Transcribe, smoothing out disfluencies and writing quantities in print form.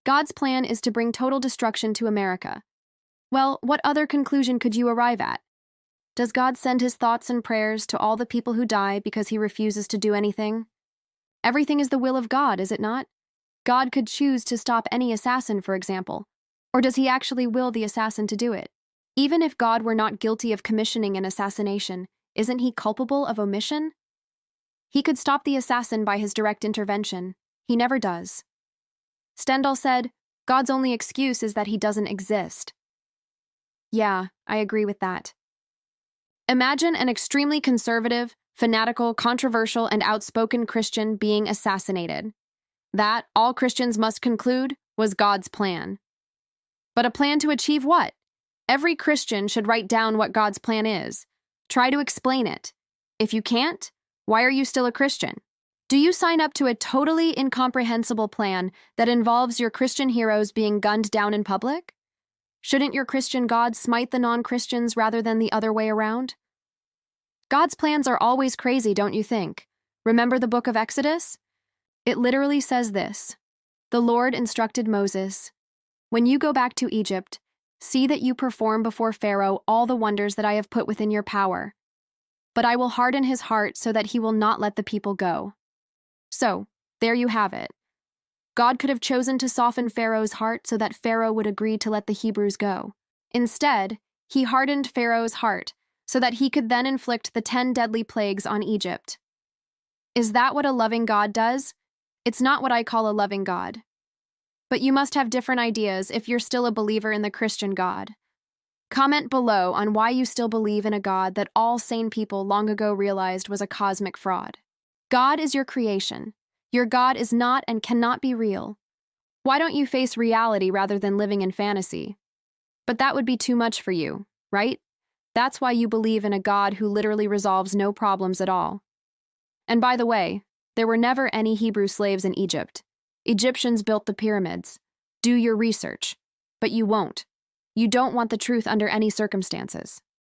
God's plan is to bring total destruction to America. Well, what other conclusion could you arrive at? Does God send his thoughts and prayers to all the people who die because he refuses to do anything? Everything is the will of God, is it not? God could choose to stop any assassin, for example. Or does he actually will the assassin to do it? Even if God were not guilty of commissioning an assassination, isn't he culpable of omission? He could stop the assassin by his direct intervention. He never does. Stendhal said, God's only excuse is that he doesn't exist. Yeah, I agree with that. Imagine an extremely conservative, fanatical, controversial, and outspoken Christian being assassinated. That, all Christians must conclude, was God's plan. But a plan to achieve what? Every Christian should write down what God's plan is. Try to explain it. If you can't, why are you still a Christian? Do you sign up to a totally incomprehensible plan that involves your Christian heroes being gunned down in public? Shouldn't your Christian God smite the non-Christians rather than the other way around? God's plans are always crazy, don't you think? Remember the book of Exodus? It literally says this: The Lord instructed Moses, "When you go back to Egypt, see that you perform before Pharaoh all the wonders that I have put within your power. But I will harden his heart so that he will not let the people go." So, there you have it. God could have chosen to soften Pharaoh's heart so that Pharaoh would agree to let the Hebrews go. Instead, he hardened Pharaoh's heart so that he could then inflict the 10 deadly plagues on Egypt. Is that what a loving God does? It's not what I call a loving God. But you must have different ideas if you're still a believer in the Christian God. Comment below on why you still believe in a God that all sane people long ago realized was a cosmic fraud. God is your creation. Your God is not and cannot be real. Why don't you face reality rather than living in fantasy? But that would be too much for you, right? That's why you believe in a God who literally resolves no problems at all. And by the way, there were never any Hebrew slaves in Egypt. Egyptians built the pyramids. Do your research. But you won't. You don't want the truth under any circumstances.